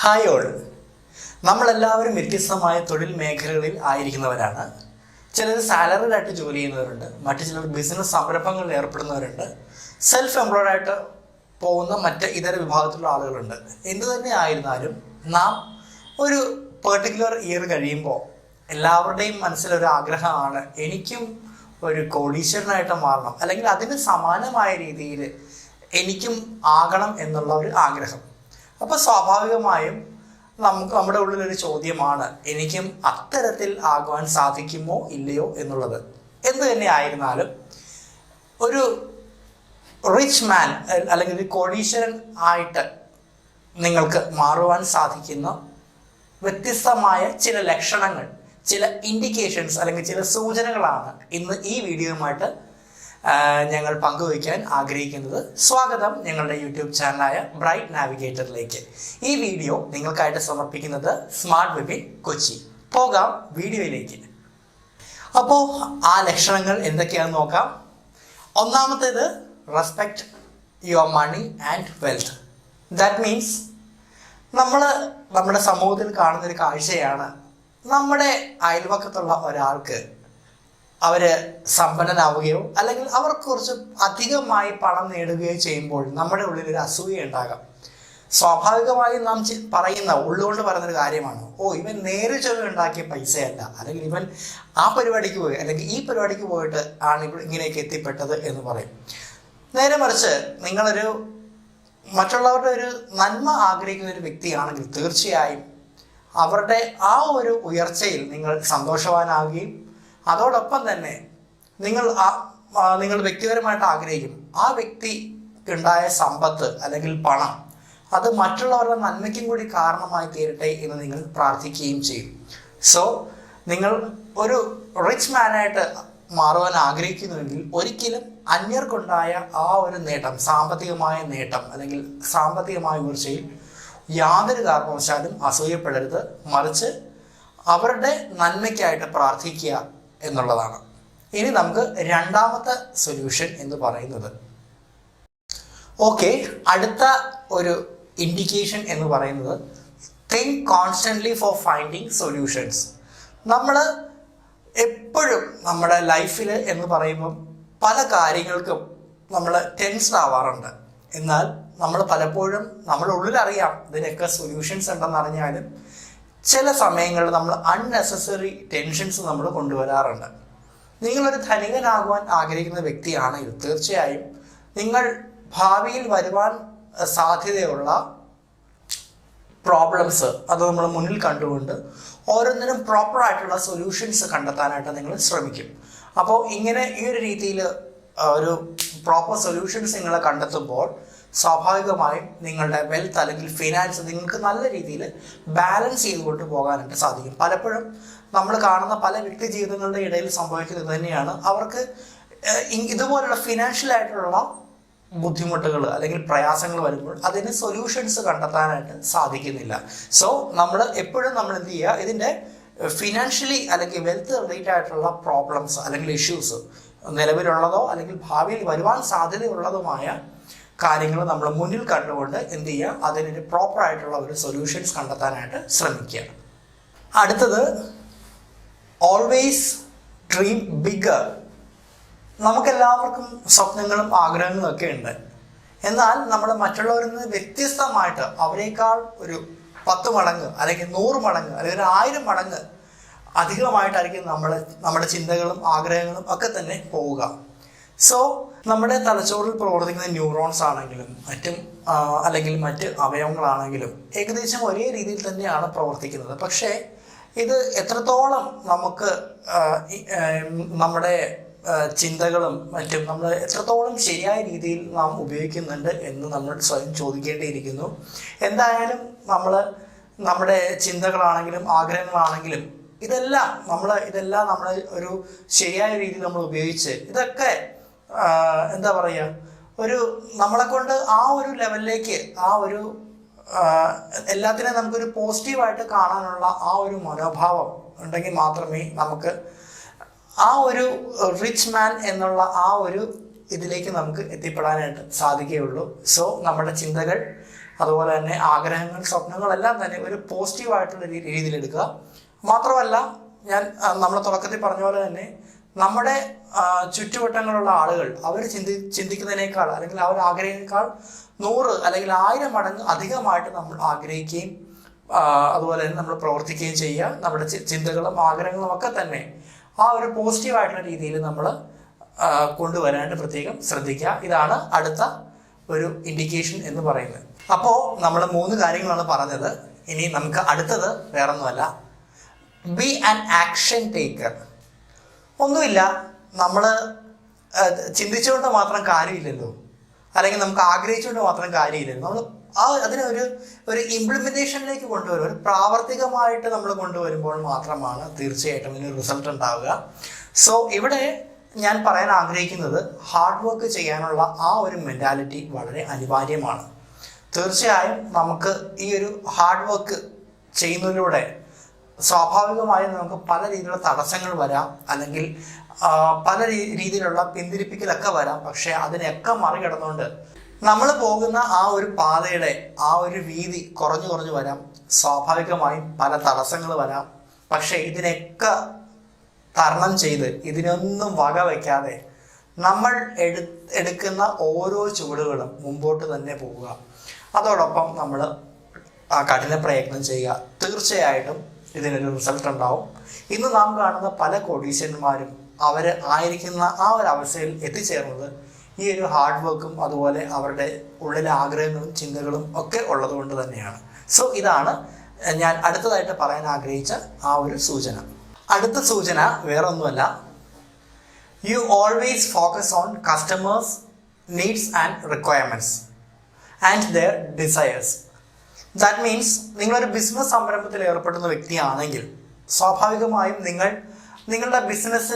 Hi all. നമ്മളെല്ലാവരും വ്യത്യസ്തമായ തൊഴിൽ മേഖലകളിൽ ആയിരിക്കുന്നവരാണ്. ചിലർ സാലറിഡായിട്ട് ജോലി ചെയ്യുന്നവരുണ്ട്, മറ്റു ചിലർ ബിസിനസ് സംരംഭങ്ങളിൽ ഏർപ്പെടുന്നവരുണ്ട്, സെൽഫ് എംപ്ലോയ്ഡായിട്ട് പോകുന്ന മറ്റ് ഇതര വിഭാഗത്തിലുള്ള ആളുകളുണ്ട്. എന്തു തന്നെ ആയിരുന്നാലും നാം ഒരു പെർട്ടിക്കുലർ ഇയർ കഴിയുമ്പോൾ എല്ലാവരുടെയും മനസ്സിലൊരു ആഗ്രഹമാണ്, എനിക്കും ഒരു കോടീശ്വരനായിട്ട് മാറണം, അല്ലെങ്കിൽ അതിന് സമാനമായ രീതിയിൽ എനിക്കും ആകണം എന്നുള്ള ഒരു ആഗ്രഹം. അപ്പോൾ സ്വാഭാവികമായും നമ്മുടെ ഉള്ളിലൊരു ചോദ്യമാണ്, എനിക്കും അത്തരത്തിൽ ആകുവാൻ സാധിക്കുമോ ഇല്ലയോ എന്നുള്ളത്. എന്തു തന്നെ ആയിരുന്നാലും ഒരു റിച്ച് മാൻ അല്ലെങ്കിൽ ഒരു കോടീശ്വരൻ ആയിട്ട് നിങ്ങൾക്ക് മാറുവാൻ സാധിക്കുന്ന വ്യത്യസ്തമായ ചില ലക്ഷണങ്ങൾ, ചില ഇൻഡിക്കേഷൻസ് അല്ലെങ്കിൽ ചില സൂചനകളാണ് ഇന്ന് ഈ വീഡിയോയുമായിട്ട് ഞങ്ങൾ പങ്കുവയ്ക്കാൻ ആഗ്രഹിക്കുന്നത്. സ്വാഗതം ഞങ്ങളുടെ യൂട്യൂബ് ചാനലായ ബ്രൈറ്റ് നാവിഗേറ്ററിലേക്ക്. ഈ വീഡിയോ നിങ്ങൾക്കായിട്ട് സമർപ്പിക്കുന്നത് സ്മാർട്ട് വിപിൻ കൊച്ചി. പോകാം വീഡിയോയിലേക്ക്. അപ്പോൾ ആ ലക്ഷണങ്ങൾ എന്തൊക്കെയാണെന്ന് നോക്കാം. ഒന്നാമത്തേത്, respect your money and wealth. That means നമ്മുടെ സമൂഹത്തിൽ കാണുന്നൊരു കാഴ്ചയാണ്, നമ്മുടെ അയൽവക്കത്തുള്ള ഒരാൾക്ക് അവർ സമ്പന്നനാവുകയോ അല്ലെങ്കിൽ അവർക്ക് കുറച്ച് അധികമായി പണം നേടുകയോ ചെയ്യുമ്പോൾ നമ്മുടെ ഉള്ളിലൊരു അസൂയ ഉണ്ടാകാം. സ്വാഭാവികമായും നാം ഉള്ളുകൊണ്ട് പറയുന്നൊരു കാര്യമാണ്, ഇവൻ നേരെ ചൊവ്വ ഉണ്ടാക്കിയ പൈസയല്ല, അല്ലെങ്കിൽ ഇവൻ ആ പരിപാടിക്ക് പോയി അല്ലെങ്കിൽ ഈ പരിപാടിക്ക് പോയിട്ട് ആണ് ഇങ്ങനെയൊക്കെ എത്തിപ്പെട്ടത് എന്ന് പറയും. നേരെ മറിച്ച് നിങ്ങളൊരു മറ്റുള്ളവരുടെ ഒരു നന്മ ആഗ്രഹിക്കുന്ന ഒരു വ്യക്തിയാണെങ്കിൽ തീർച്ചയായും അവരുടെ ആ ഒരു ഉയർച്ചയിൽ നിങ്ങൾ സന്തോഷവാനാകുകയും അതോടൊപ്പം തന്നെ നിങ്ങൾ വ്യക്തിപരമായിട്ട് ആഗ്രഹിക്കും ആ വ്യക്തിക്കുണ്ടായ സമ്പത്ത് അല്ലെങ്കിൽ പണം അത് മറ്റുള്ളവരുടെ നന്മയ്ക്കും കൂടി കാരണമായി തീരട്ടെ എന്ന് നിങ്ങൾ പ്രാർത്ഥിക്കുകയും ചെയ്യും. സോ നിങ്ങൾ ഒരു റിച്ച് മാനായിട്ട് മാറുവാൻ ആഗ്രഹിക്കുന്നുവെങ്കിൽ ഒരിക്കലും അന്യർക്കുണ്ടായ ആ ഒരു നേട്ടം, സാമ്പത്തികമായ നേട്ടം അല്ലെങ്കിൽ സാമ്പത്തികമായ ഉയർച്ചയിൽ യാതൊരു കാരണവശാലും അസൂയപ്പെടരുത്. മറിച്ച് അവരുടെ നന്മയ്ക്കായിട്ട് പ്രാർത്ഥിക്കുക എന്നുള്ളതാണ്. ഇനി നമുക്ക് രണ്ടാമത്തെ സൊല്യൂഷൻ എന്ന് പറയുന്നത്, അടുത്ത ഒരു ഇൻഡിക്കേഷൻ എന്ന് പറയുന്നത്, think constantly four finding solutions. നമ്മൾ എപ്പോഴും നമ്മുടെ ലൈഫിൽ എന്ന് പറയുമ്പം പല കാര്യങ്ങൾക്കും നമ്മൾ ടെൻസ്ഡ് ആവാറുണ്ട്. എന്നാൽ നമ്മൾ പലപ്പോഴും നമ്മുടെ ഉള്ളിലറിയാം ഇതിനൊക്കെ സൊല്യൂഷൻസ് ഉണ്ടെന്ന് അറിഞ്ഞാലും ചില സമയങ്ങളിൽ നമ്മൾ അൺനെസസറി ടെൻഷൻസ് നമ്മൾ കൊണ്ടുവരാറുണ്ട്. നിങ്ങളൊരു ധനികനാകുവാൻ ആഗ്രഹിക്കുന്ന വ്യക്തിയാണെങ്കിൽ തീർച്ചയായും നിങ്ങൾ ഭാവിയിൽ വരുവാൻ സാധ്യതയുള്ള പ്രോബ്ലംസ് അത് നമ്മൾ മുന്നിൽ കണ്ടുകൊണ്ട് ഓരോന്നിനും പ്രോപ്പറായിട്ടുള്ള സൊല്യൂഷൻസ് കണ്ടെത്താനായിട്ട് നിങ്ങൾ ശ്രമിക്കും. അപ്പോൾ ഇങ്ങനെ ഈ ഒരു രീതിയിൽ ഒരു പ്രോപ്പർ സൊല്യൂഷൻസ് നിങ്ങൾ കണ്ടെത്തുമ്പോൾ സ്വാഭാവികമായും നിങ്ങളുടെ വെൽത്ത് അല്ലെങ്കിൽ ഫിനാൻസ് നിങ്ങൾക്ക് നല്ല രീതിയിൽ ബാലൻസ് ചെയ്തുകൊണ്ട് പോകാനായിട്ട് സാധിക്കും. പലപ്പോഴും നമ്മൾ കാണുന്ന പല വ്യക്തി ജീവിതങ്ങളുടെ ഇടയിൽ സംഭവിക്കുന്നത് തന്നെയാണ്, അവർക്ക് ഇതുപോലുള്ള ഫിനാൻഷ്യലായിട്ടുള്ള ബുദ്ധിമുട്ടുകൾ അല്ലെങ്കിൽ പ്രയാസങ്ങൾ വരുമ്പോൾ അതിന് സൊല്യൂഷൻസ് കണ്ടെത്താനായിട്ട് സാധിക്കുന്നില്ല. സോ നമ്മൾ എപ്പോഴും എന്ത് ചെയ്യുക, ഇതിൻ്റെ ഫിനാൻഷ്യലി അല്ലെങ്കിൽ വെൽത്ത് റിലേറ്റഡ് ആയിട്ടുള്ള പ്രോബ്ലംസ് അല്ലെങ്കിൽ ഇഷ്യൂസ് നിലവിലുള്ളതോ അല്ലെങ്കിൽ ഭാവിയിൽ വരുവാൻ സാധ്യതയുള്ളതുമായ കാര്യങ്ങൾ നമ്മൾ മുന്നിൽ കണ്ടുകൊണ്ട് എന്ത് ചെയ്യുക, അതിനൊരു പ്രോപ്പറായിട്ടുള്ള ഒരു സൊല്യൂഷൻസ് കണ്ടെത്താനായിട്ട് ശ്രമിക്കുക. അടുത്തത്, ഓൾവേസ് ഡ്രീം ബിഗർ. നമുക്കെല്ലാവർക്കും സ്വപ്നങ്ങളും ആഗ്രഹങ്ങളും ഒക്കെ ഉണ്ട്. എന്നാൽ നമ്മൾ മറ്റുള്ളവരിൽ നിന്ന് വ്യത്യസ്തമായിട്ട് അവരെക്കാൾ ഒരു 10 മടങ്ങ് അല്ലെങ്കിൽ 100 മടങ്ങ് അല്ലെങ്കിൽ 1000 മടങ്ങ് അധികമായിട്ടായിരിക്കും നമ്മുടെ ചിന്തകളും ആഗ്രഹങ്ങളും ഒക്കെ തന്നെ പോവുക. സോ നമ്മുടെ തലച്ചോറിൽ പ്രവർത്തിക്കുന്ന ന്യൂറോൺസ് ആണെങ്കിലും അല്ലെങ്കിൽ മറ്റ് അവയവങ്ങളാണെങ്കിലും ഏകദേശം ഒരേ രീതിയിൽ തന്നെയാണ് പ്രവർത്തിക്കുന്നത്. പക്ഷേ ഇത് എത്രത്തോളം നമുക്ക് നമ്മുടെ ചിന്തകളും മറ്റും നമ്മൾ എത്രത്തോളം ശരിയായ രീതിയിൽ നാം ഉപയോഗിക്കുന്നുണ്ട് എന്ന് നമ്മൾ സ്വയം ചോദിക്കേണ്ടിയിരിക്കുന്നു. എന്തായാലും നമ്മുടെ ചിന്തകളാണെങ്കിലും ആഗ്രഹങ്ങളാണെങ്കിലും ഇതെല്ലാം നമ്മൾ ഒരു ശരിയായ രീതിയിൽ നമ്മൾ ഉപയോഗിച്ച് ഇതൊക്കെ എന്താ പറയുക, നമ്മളെ കൊണ്ട് ആ ഒരു ലെവലിലേക്ക് എല്ലാത്തിനെയും നമുക്കൊരു പോസിറ്റീവായിട്ട് കാണാനുള്ള ആ ഒരു മനോഭാവം ഉണ്ടെങ്കിൽ മാത്രമേ നമുക്ക് ആ ഒരു റിച്ച് മാൻ എന്നുള്ള ആ ഒരു ഇതിലേക്ക് നമുക്ക് എത്തിപ്പെടാനായിട്ട് സാധിക്കുകയുള്ളൂ. സോ നമ്മുടെ ചിന്തകൾ അതുപോലെ തന്നെ ആഗ്രഹങ്ങൾ, സ്വപ്നങ്ങളെല്ലാം തന്നെ ഒരു പോസിറ്റീവായിട്ടുള്ള രീതിയിൽ എടുക്കുക. മാത്രമല്ല, നമ്മൾ തുടക്കത്തിൽ പറഞ്ഞ പോലെ തന്നെ നമ്മുടെ ചുറ്റുവട്ടങ്ങളുള്ള ആളുകൾ അവർ ചിന്തിക്കുന്നതിനേക്കാൾ അല്ലെങ്കിൽ അവർ ആഗ്രഹിക്കുന്നതിനേക്കാൾ 100 അല്ലെങ്കിൽ 1000 മടങ്ങ് അധികമായിട്ട് നമ്മൾ ആഗ്രഹിക്കുകയും അതുപോലെ തന്നെ നമ്മൾ പ്രവർത്തിക്കുകയും ചെയ്യുക. നമ്മുടെ ചിന്തകളും ആഗ്രഹങ്ങളും ഒക്കെ തന്നെ ആ ഒരു പോസിറ്റീവായിട്ടുള്ള രീതിയിൽ നമ്മൾ കൊണ്ടുവരാനായിട്ട് പ്രത്യേകം ശ്രദ്ധിക്കുക. ഇതാണ് അടുത്ത ഒരു ഇൻഡിക്കേഷൻ എന്ന് പറയുന്നത്. അപ്പോൾ നമ്മൾ 3 കാര്യങ്ങളാണ് പറഞ്ഞത്. ഇനി നമുക്ക് അടുത്തത് വേറൊന്നുമല്ല, ബി ആൻ ആക്ഷൻ ടേക്കർ. ഒന്നുമില്ല, നമ്മൾ ചിന്തിച്ചുകൊണ്ട് മാത്രം കാര്യമില്ലല്ലോ, അല്ലെങ്കിൽ നമുക്ക് ആഗ്രഹിച്ചുകൊണ്ട് മാത്രം കാര്യമില്ലല്ലോ. നമ്മൾ അതിനെ ഒരു ഇംപ്ലിമെൻറ്റേഷനിലേക്ക് കൊണ്ടുവരും, ഒരു പ്രാവർത്തികമായിട്ട് നമ്മൾ കൊണ്ടുവരുമ്പോൾ മാത്രമാണ് തീർച്ചയായിട്ടും ഇതിനൊരു റിസൾട്ട് ഉണ്ടാവുക. സോ ഇവിടെ ഞാൻ പറയാൻ ആഗ്രഹിക്കുന്നത്, ഹാർഡ് വർക്ക് ചെയ്യാനുള്ള ആ ഒരു മെൻറ്റാലിറ്റി വളരെ അനിവാര്യമാണ്. തീർച്ചയായും നമുക്ക് ഈ ഒരു ഹാർഡ് വർക്ക് ചെയ്യുന്നതിലൂടെ സ്വാഭാവികമായും നമുക്ക് പല രീതിയിലുള്ള തടസ്സങ്ങൾ വരാം, അല്ലെങ്കിൽ പല രീതിയിലുള്ള പിന്തിരിപ്പിക്കലൊക്കെ വരാം. പക്ഷെ അതിനൊക്കെ മറികടന്നുകൊണ്ട് നമ്മൾ പോകുന്ന ആ ഒരു പാതയുടെ ആ ഒരു വീതി കുറഞ്ഞു വരാം. സ്വാഭാവികമായും പല തടസ്സങ്ങൾ വരാം. പക്ഷെ ഇതിനൊക്കെ തരണം ചെയ്ത്, ഇതിനൊന്നും വക വയ്ക്കാതെ നമ്മൾ എടുക്കുന്ന ഓരോ ചുവടുകളും മുമ്പോട്ട് തന്നെ പോവുക. അതോടൊപ്പം നമ്മൾ കഠിന പ്രയത്നം ചെയ്യുക. തീർച്ചയായിട്ടും ഇതിനൊരു റിസൾട്ട് ഉണ്ടാവും. ഇന്ന് നാം കാണുന്ന പല കോടീശ്വരന്മാരും അവർ ആയിരിക്കുന്ന ആ ഒരു അവസ്ഥയിൽ എത്തിച്ചേർന്നത് ഈ ഒരു ഹാർഡ് വർക്കും അതുപോലെ അവരുടെ ഉള്ളിലെ ആഗ്രഹങ്ങളും ചിന്തകളും ഒക്കെ ഉള്ളത് കൊണ്ട് തന്നെയാണ്. സോ ഇതാണ് ഞാൻ അടുത്തതായിട്ട് പറയാൻ ആഗ്രഹിച്ച ആ ഒരു സൂചന. അടുത്ത സൂചന വേറൊന്നുമല്ല, you always focus on customers needs and requirements and their desires. That means നിങ്ങളൊരു ബിസിനസ് സംരംഭത്തിൽ ഏർപ്പെടുന്ന വ്യക്തിയാണെങ്കിൽ സ്വാഭാവികമായും നിങ്ങളുടെ ബിസിനസ്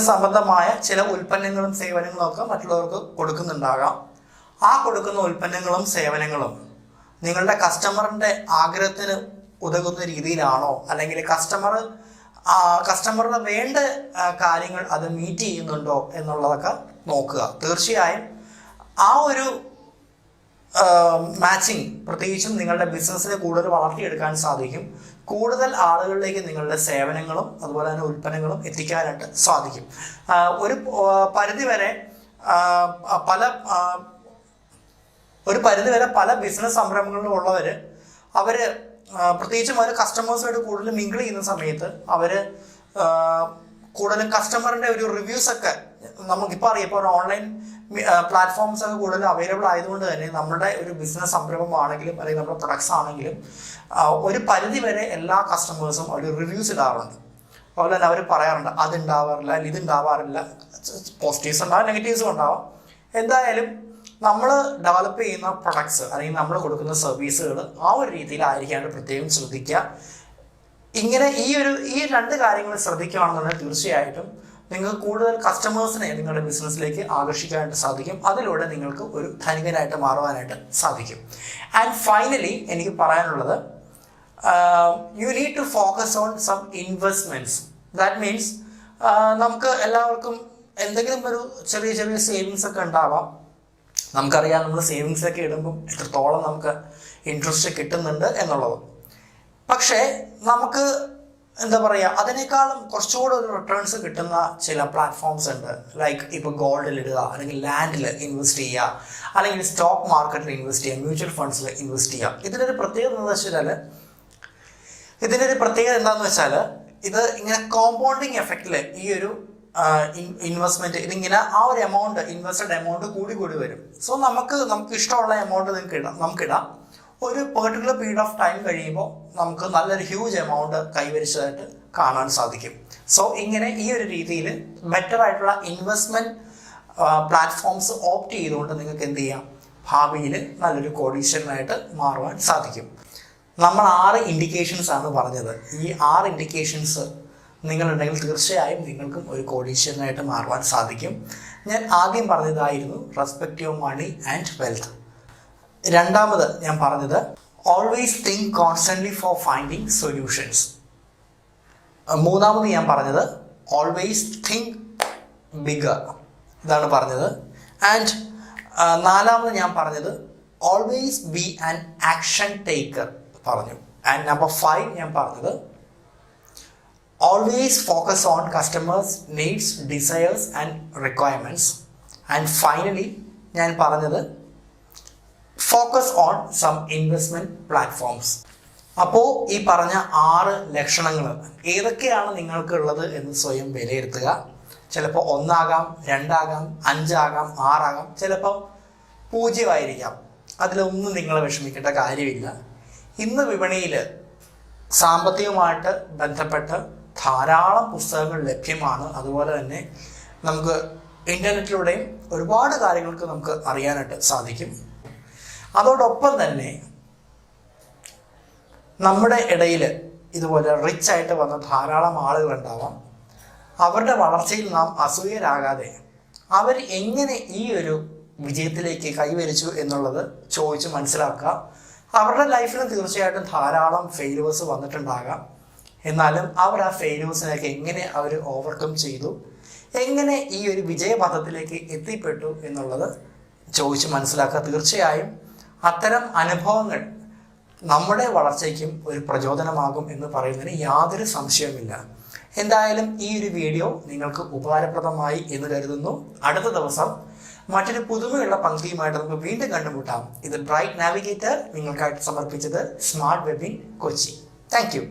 സംബന്ധമായ ചില ഉൽപ്പന്നങ്ങളും സേവനങ്ങളും ഒക്കെ മറ്റുള്ളവർക്ക് കൊടുക്കുന്നുണ്ടാകാം. ആ കൊടുക്കുന്ന ഉൽപ്പന്നങ്ങളും സേവനങ്ങളും നിങ്ങളുടെ കസ്റ്റമറിൻ്റെ ആഗ്രഹത്തിന് ഉതകുന്ന രീതിയിലാണോ, അല്ലെങ്കിൽ കസ്റ്റമറുടെ വേണ്ട കാര്യങ്ങൾ അത് മീറ്റ് ചെയ്യുന്നുണ്ടോ എന്നുള്ളതൊക്കെ നോക്കുക. തീർച്ചയായും ആ ഒരു മാച്ചിങ് പ്രത്യേകിച്ചും നിങ്ങളുടെ ബിസിനസ്സിനെ കൂടുതൽ വളർത്തിയെടുക്കാൻ സാധിക്കും. കൂടുതൽ ആളുകളിലേക്ക് നിങ്ങളുടെ സേവനങ്ങളും അതുപോലെ തന്നെ ഉൽപ്പന്നങ്ങളും എത്തിക്കാനായിട്ട് സാധിക്കും. ഒരു പരിധിവരെ പല ബിസിനസ് സംരംഭങ്ങളിലും ഉള്ളവർ പ്രത്യേകിച്ചും അവർ കസ്റ്റമേഴ്സുമായിട്ട് കൂടുതൽ മിങ്കിൾ ചെയ്യുന്ന സമയത്ത് അവർ കൂടുതലും കസ്റ്റമറിൻ്റെ ഒരു റിവ്യൂസൊക്കെ നമുക്കിപ്പോൾ അറിയാം. ഇപ്പോൾ ഓൺലൈൻ പ്ലാറ്റ്ഫോംസ് ഒക്കെ കൂടുതൽ അവൈലബിൾ ആയതുകൊണ്ട് തന്നെ നമ്മുടെ ഒരു ബിസിനസ് സംരംഭമാണെങ്കിലും അല്ലെങ്കിൽ നമ്മുടെ പ്രൊഡക്ട്സ് ആണെങ്കിലും ഒരു പരിധി വരെ എല്ലാ കസ്റ്റമേഴ്സും അവർ റിവ്യൂസ് ഇടാറുണ്ട്. അതുപോലെ തന്നെ അവർ പറയാറുണ്ട് അതുണ്ടാവാറില്ല, ഇതുണ്ടാവാറില്ല. പോസിറ്റീവ്സ് ഉണ്ടാവാം, നെഗറ്റീവ്സും ഉണ്ടാവാം. എന്തായാലും നമ്മൾ ഡെവലപ്പ് ചെയ്യുന്ന പ്രൊഡക്ട്സ് അല്ലെങ്കിൽ നമ്മൾ കൊടുക്കുന്ന സർവീസുകൾ ആ ഒരു രീതിയിലായിരിക്കാണ്ട് പ്രത്യേകം ശ്രദ്ധിക്കുക. ഇങ്ങനെ ഈ 2 കാര്യങ്ങൾ ശ്രദ്ധിക്കുകയാണെന്നുണ്ടെങ്കിൽ തീർച്ചയായിട്ടും നിങ്ങൾക്ക് കൂടുതൽ കസ്റ്റമേഴ്സിനെ നിങ്ങളുടെ ബിസിനസ്സിലേക്ക് ആകർഷിക്കാനായിട്ട് സാധിക്കും. അതിലൂടെ നിങ്ങൾക്ക് ഒരു ധനികനായിട്ട് മാറുവാനായിട്ട് സാധിക്കും. ആൻഡ് ഫൈനലി എനിക്ക് പറയാനുള്ളത്, you need to focus on some investments. That means നമുക്ക് എല്ലാവർക്കും എന്തെങ്കിലും ഒരു ചെറിയ സേവിങ്സ് ഒക്കെ ഉണ്ടാവാം. നമുക്കറിയാം നമ്മൾ സേവിങ്സൊക്കെ ഇടുമ്പം എത്രത്തോളം നമുക്ക് ഇൻട്രസ്റ്റ് കിട്ടുന്നുണ്ട് എന്നുള്ളത്. പക്ഷേ നമുക്ക് എന്താ പറയുക, അതിനേക്കാളും കുറച്ചുകൂടെ ഒരു റിട്ടേൺസ് കിട്ടുന്ന ചില പ്ലാറ്റ്ഫോംസ് ഉണ്ട്. ലൈക്ക് ഇപ്പോൾ ഗോൾഡിൽ ഇടുക, അല്ലെങ്കിൽ ലാൻഡിൽ ഇൻവെസ്റ്റ് ചെയ്യുക, അല്ലെങ്കിൽ സ്റ്റോക്ക് മാർക്കറ്റിൽ ഇൻവെസ്റ്റ് ചെയ്യുക, മ്യൂച്വൽ ഫണ്ട്സിൽ ഇൻവെസ്റ്റ് ചെയ്യുക. ഇതിൻ്റെ ഒരു പ്രത്യേകത എന്താണെന്ന് വെച്ചാൽ ഇത് ഇങ്ങനെ കോമ്പൗണ്ടിങ് എഫക്റ്റിൽ ഈ ഒരു ഇൻവെസ്റ്റ്മെൻറ്റ് ഇതിങ്ങനെ ആ ഒരു ഇൻവെസ്റ്റഡ് എമൗണ്ട് കൂടി വരും. സോ നമുക്ക് ഇഷ്ടമുള്ള എമൗണ്ട് നമുക്കിടാം. ഒരു പെർട്ടിക്കുലർ പീരീഡ് ഓഫ് ടൈം കഴിയുമ്പോൾ നമുക്ക് നല്ലൊരു ഹ്യൂജ് എമൗണ്ട് കൈവരിച്ചതായിട്ട് കാണാൻ സാധിക്കും. സോ ഇങ്ങനെ ഈ ഒരു രീതിയിൽ ബെറ്റർ ആയിട്ടുള്ള ഇൻവെസ്റ്റ്മെൻറ്റ് പ്ലാറ്റ്ഫോംസ് ഓപ്റ്റ് ചെയ്തുകൊണ്ട് നിങ്ങൾക്ക് എന്ത് ചെയ്യാം, ഭാവിയിൽ നല്ലൊരു കോടീശ്വരനായിട്ട് മാറുവാൻ സാധിക്കും. നമ്മൾ 6 ഇൻഡിക്കേഷൻസ് ആണ് പറഞ്ഞത്. ഈ 6 ഇൻഡിക്കേഷൻസ് നിങ്ങളുണ്ടെങ്കിൽ തീർച്ചയായും നിങ്ങൾക്കും ഒരു കോടീശ്വരനായിട്ട് മാറുവാൻ സാധിക്കും. ഞാൻ ആദ്യം പറഞ്ഞതായിരുന്നു respect your money and wealth. രണ്ടാമത് ഞാൻ പറഞ്ഞത് always think constantly for finding solutions. മൂന്നാമത് ഞാൻ പറഞ്ഞത് ഓൾവേസ് തിങ്ക് ബിഗർ. ഇതാണ് പറഞ്ഞത്. ആൻഡ് നാലാമത് ഞാൻ പറഞ്ഞത് always be an action taker പറഞ്ഞു. ആൻഡ് നമ്പർ 5 ഞാൻ പറഞ്ഞത് always focus on customers needs, desires and requirements. And finally ഞാൻ പറഞ്ഞത് focus on some investment platforms. അപ്പോൾ ഈ പറഞ്ഞ 6 ലക്ഷണങ്ങൾ ഏതൊക്കെയാണ് നിങ്ങൾക്കുള്ളത് എന്ന് സ്വയം വിലയിരുത്തുക. ചിലപ്പോൾ 1 ആകാം, 2 ആകാം, 5 ആകാം, 6 ആകാം, ചിലപ്പോൾ 0 ആയിരിക്കാം. അതിലൊന്നും നിങ്ങൾ വിഷമിക്കേണ്ട കാര്യമില്ല. ഇന്ന് വിപണിയിൽ സാമ്പത്തികമായിട്ട് ബന്ധപ്പെട്ട് ധാരാളം പുസ്തകങ്ങൾ ലഭ്യമാണ്. അതുപോലെ തന്നെ നമുക്ക് ഇൻ്റർനെറ്റിലൂടെയും ഒരുപാട് കാര്യങ്ങൾക്ക് നമുക്ക് അറിയാനായിട്ട് സാധിക്കും. അതോടൊപ്പം തന്നെ നമ്മുടെ ഇടയിൽ ഇതുപോലെ റിച്ച് ആയിട്ട് വന്ന ധാരാളം ആളുകളുണ്ടാവാം. അവരുടെ വളർച്ചയിൽ നാം അസൂയരാകാതെ അവർ എങ്ങനെ ഈ ഒരു വിജയത്തിലേക്ക് കൈവരിച്ചു എന്നുള്ളത് ചോദിച്ച് മനസ്സിലാക്കുക. അവരുടെ ലൈഫിൽ തീർച്ചയായിട്ടും ധാരാളം ഫെയിലുവേഴ്സ് വന്നിട്ടുണ്ടാകാം. എന്നാലും അവർ ആ ഫെയിലുവേഴ്സിനൊക്കെ എങ്ങനെ അവർ ഓവർകം ചെയ്തു, എങ്ങനെ ഈ ഒരു വിജയപഥത്തിലേക്ക് എത്തിപ്പെട്ടു എന്നുള്ളത് ചോദിച്ച് മനസ്സിലാക്കുക. തീർച്ചയായും അത്തരം അനുഭവങ്ങൾ നമ്മുടെ വളർച്ചയ്ക്കും ഒരു പ്രചോദനമാകും എന്ന് പറയുന്നതിന് യാതൊരു സംശയവുമില്ല. എന്തായാലും ഈ ഒരു വീഡിയോ നിങ്ങൾക്ക് ഉപകാരപ്രദമായി എന്ന് കരുതുന്നു. അടുത്ത ദിവസം മറ്റൊരു പുതുമയുള്ള പങ്ക്തിയുമായിട്ട് നമുക്ക് വീണ്ടും കണ്ടുമുട്ടാം. ഇത് ബ്രൈറ്റ് നാവിഗേറ്റർ നിങ്ങൾക്കായിട്ട് സമർപ്പിച്ചത് smart webbing Kochi. Thank U.